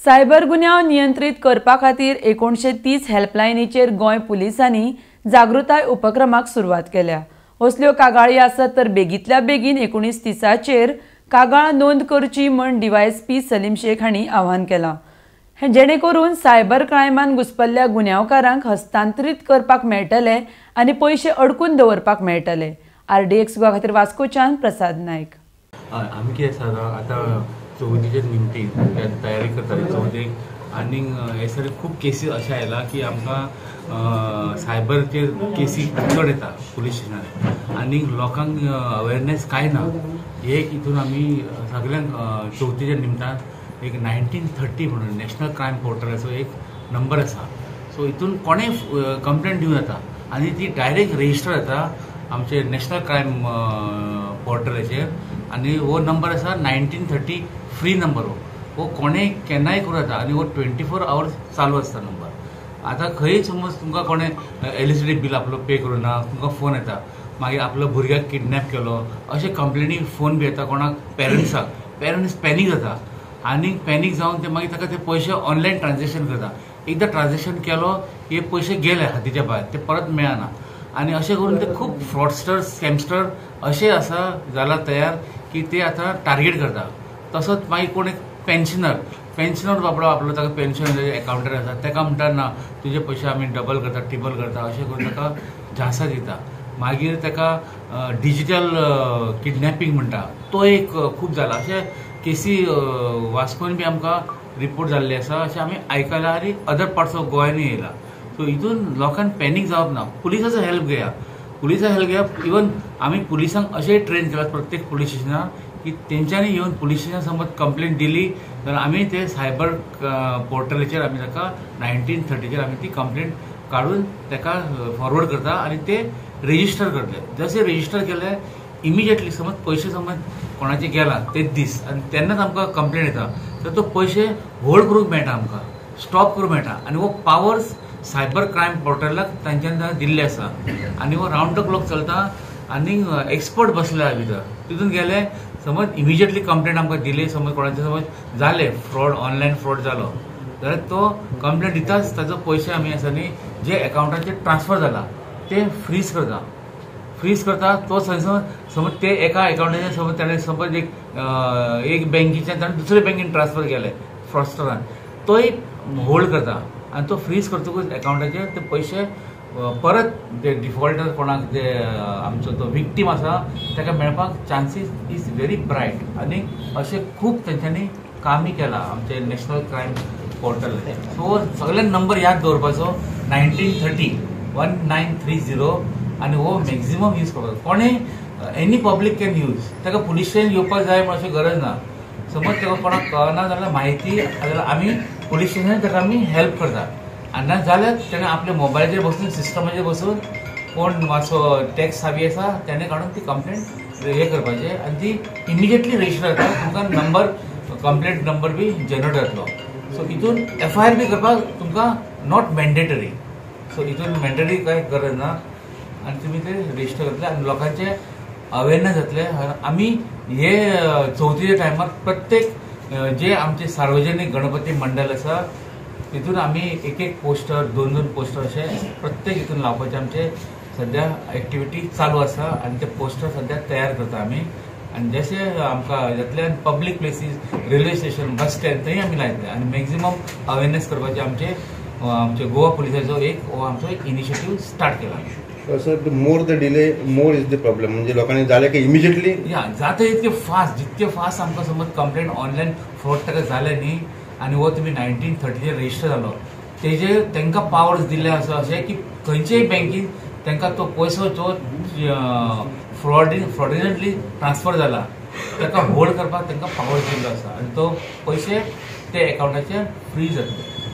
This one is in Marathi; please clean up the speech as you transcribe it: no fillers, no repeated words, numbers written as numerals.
सायबर गुन्यांव नियंत्रित करपा खातीर 1930 हेल्पलायनीचेर गोंय पुलिसांनी जागृताय उपक्रमाक सुरवात केल्या। असल्यो कागाळी आसत तर बेगींतल्या बेगीन 1930चेर कागाळ नोंद करची म्हण डीवायएसपी सलीम शेख हांणी आवाहन केलां, जेणे करून सायबर क्रायमान घुस्पल्ल्या गुन्यांवकारांक हस्तांतरीत करपाक मेळटले आनी पयशे अडकून दवरपाक मेळटले। RDX गोवा खातीर वास्कोच्यान प्रसाद नायक। आमी कितें आसा आतां चवथीचे निमती तयारी करताली चवथीक आनी हे सगळे खूब केसीस अशे आयला की आमकां सायबरचेर केसी चड येता पुलीस स्टेशनार आनी लोकांक अवेरनेस कांय ना। एक हितून आमी सगळ्यांक चवथीच्या निमतान एक 1930 म्हणून नॅशनल क्रायम पोर्टलाचो एक नंबर आसा। सो हितून कोणेय कंप्लेंट दिवं येता आनी ती डायरेक्ट रेजिस्टर जाता आमचे नॅशनल क्रायम पोर्टलाचेर आनी हो नंबर आसा 1930 फ्री नंबर हो कोणेय केन्नाय करूं येता आनी हो 24 आवर्स चालू आसता नंबर। आतां खंय समज तुमकां कोणें इलेक्ट्रिसिटी बील आपलो पे करूना तुमकां फोन येता, मागीर आपलो भुरग्याक किडनॅप केलो अशे कंप्लेनी फोन बी येता कोणाक पेरंट्साक, पेरंट्स पॅनीक जाता आनी पॅनीक जावन ते मागीर ताका ते पयशे ऑनलायन ट्रान्झॅक्शन करता। एकदां ट्रान्झॅक्शन केलो हे पयशे गेले हातीच्या भायर, ते परत मेळना आनी अशें करून ते खूब फ्रॉडस्टर स्कॅमस्टर अशे आसा जाला तयार की ते आतां टार्गेट करता। तसोच मागीर कोण एक पेन्शनर बाबडो आपलो ताका पेन्शन एकाउंटर आसा ताका म्हणटा ना तुजे पयशे आमी डबल करता ट्रिबल करता अशें करून ताका झांसा दिता। मागीर ताका डिजिटल किडनॅपिंग म्हणटा तो एक खूब जाला। अशे केसी वास्कोन बी आमकां रिपोर्ट जाल्ले आसा अशें आमी आयकलां आनी अदर पार्ट्स ऑफ गोंयांनी येयला। सो हितून लोकांक पॅनीक जावप ना, पुलिसाचो हेल्प घेया, पुलिसाचो हेल्प घेया। इवन आमी पुलिसांक अशेंय ट्रेन केला प्रत्येक पुलीस स्टेशनार की तेंच्यांनी येवन पुलीस स्टेशनार समज कंप्लेंट दिली तर आमी ते सायबर पोर्टलाचेर आमी ताका 1930चेर आमी ती कंप्लेंट काडून ताका फॉरवर्ड करता आनी ते रेजिस्टर करतले। जशे रेजिस्टर केले इमिजिएटली समज पयशे समज कोणाचे गेला तेच दीस आनी तेन्नाच आमकां कंप्लेंट येता तर तो पयशे होल्ड करूंक मेळटा, आमकां स्टॉप करूंक मेळटा आनी हो पावर्स सायबर क्रायम पोर्टलाक तांच्यान दिल्ले आसा आनी हो रावंड द क्लॉक चलता आनी एक्सपर्ट बसले आहा भितर। तितून गेले समज इमिजिएटली कंप्लेंट आमकां दिली, समज कोणाचे समज जाले फ्रॉड ऑनलायन फ्रॉड जालो जाल्यार तो कंप्लेंट दिताच ताचो पयशे आमी आसा न्ही जे एकाउंटाचेर ट्रान्सफर जाला ते फ्रीज करता। तो समज ते एका एकाउंटाचेर समज ताणें समज एक बँकेच्यान ताणें दुसऱ्या बँकेन ट्रान्सफर केले फ्रॉडस्टरान, तोय होल्ड करता आनी तो फ्रीज करतकूच एकाउंटाचेर ते पयशे परत ते डिफॉल्टर कोणाक ते आमचो तो विक्टीम आसा ताका मेळपाक चान्सीस इज व्हेरी ब्रायट आनी अशें खूब तेंच्यांनी कामी केलां आमचे नॅशनल क्रायम पोर्टल। सो सगळ्यांक नंबर याद दवरपाचो 1930 1930 आनी हो मॅक्झिमम यूज करपाचो। कोणेय एनी पब्लीक कॅन यूज, ताका पुलीस स्टेशन येवपाक जाय म्हण अशी गरज ना। समज ताका कोणाक कळना जाल्यार म्हायती जाल्यार आमी पुलीस स्टेशनार ताका आमी हेल्प करता आनी ना जाल्यार ताणें आपल्या मोबायलाचेर बसून सिस्टमाचेर बसून कोण मातसो टॅक्स हावी आसा ताणें काडून ती कंप्लेंट हे करपाचें आनी ती इमिजिएटली रेजिस्टर जाता, तुमकां नंबर कंप्लेंट नंबर बी जनरेट जातलो। सो हितून FIR बी करपाक तुमकां नॉट मॅन्डेटरी, सो हितून मॅन्डेटरी कांय गरज ना आनी तुमी ते रेजिस्टर करतले आनी लोकांचे अवेरनेस जातले। आमी हे चवथीच्या टायमार प्रत्येक जे आमचे सार्वजनीक गणपती मंडळ आसा तितून आमी एक पोस्टर दोन पोस्टर अशे प्रत्येक हितून लावपाचे आमचे सद्या एक्टिविटी चालू आसा आनी ते पोस्टर सद्या तयार करता आमी आनी जशे आमकां जातले public places railway station bus stand थंय आमी लायतले आनी मॅक्झिमम अवेरनेस करपाचे आमचे गोवा पुलिसाचो हो आमचो एक इनिशिएटीव स्टार्ट केला। Sir more the delay more is the problem, म्हणजे लोकांनी जाले की इमिजिएटली जाता इतके फास्ट, जितके फास्ट आमकां समज कंप्लेंट ऑनलायन फ्रॉड ताका जाले न्ही आनी हो तुमी 1930चेर रेजिस्टर जालो तेजे तांकां पावर्स दिल्ले आसा अशे की खंयचेय बँकेन तांकां तो पयसो जो फ्रॉडुलंटली ट्रान्सफर जाला ताका होल्ड करपाक तांकां पावर्स दिल्लो आसा आनी तो पयशे ते एकाउंटाचेर फ्रीज जातले।